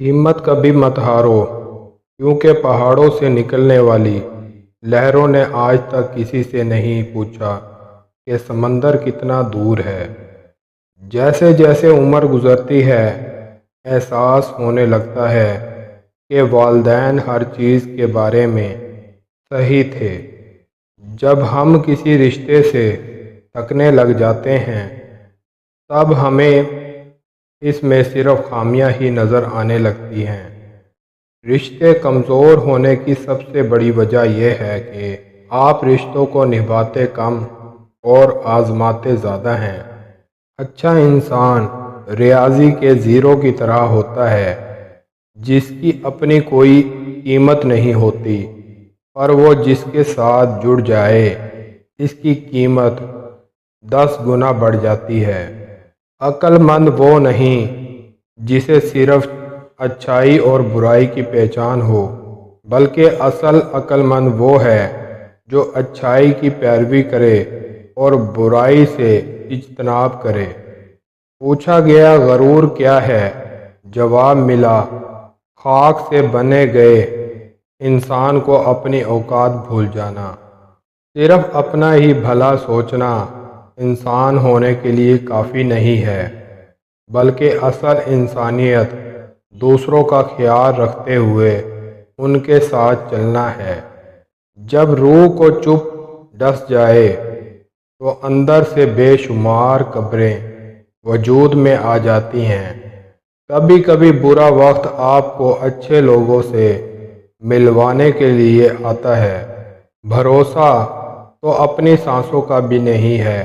ہمت کبھی مت ہارو، کیونکہ پہاڑوں سے نکلنے والی لہروں نے آج تک کسی سے نہیں پوچھا کہ سمندر کتنا دور ہے۔ جیسے جیسے عمر گزرتی ہے، احساس ہونے لگتا ہے کہ والدین ہر چیز کے بارے میں صحیح تھے۔ جب ہم کسی رشتے سے تھکنے لگ جاتے ہیں، تب ہمیں اس میں صرف خامیاں ہی نظر آنے لگتی ہیں۔ رشتے کمزور ہونے کی سب سے بڑی وجہ یہ ہے کہ آپ رشتوں کو نبھاتے کم اور آزماتے زیادہ ہیں۔ اچھا انسان ریاضی کے زیرو کی طرح ہوتا ہے، جس کی اپنی کوئی قیمت نہیں ہوتی، پر وہ جس کے ساتھ جڑ جائے اس کی قیمت 10 گنا بڑھ جاتی ہے۔ عقل مند وہ نہیں جسے صرف اچھائی اور برائی کی پہچان ہو، بلکہ اصل عقل مند وہ ہے جو اچھائی کی پیروی کرے اور برائی سے اجتناب کرے۔ پوچھا گیا غرور کیا ہے؟ جواب ملا، خاک سے بنے گئے انسان کو اپنی اوقات بھول جانا۔ صرف اپنا ہی بھلا سوچنا انسان ہونے کے لیے کافی نہیں ہے، بلکہ اصل انسانیت دوسروں کا خیال رکھتے ہوئے ان کے ساتھ چلنا ہے۔ جب روح کو چپ ڈس جائے تو اندر سے بے شمار قبریں وجود میں آ جاتی ہیں۔ کبھی کبھی برا وقت آپ کو اچھے لوگوں سے ملوانے کے لیے آتا ہے۔ بھروسہ تو اپنی سانسوں کا بھی نہیں ہے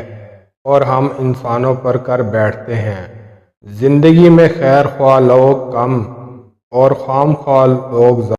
اور ہم انسانوں پر کر بیٹھتے ہیں۔ زندگی میں خیر خواہ لوگ کم اور خام خواہ لوگ زیادہ۔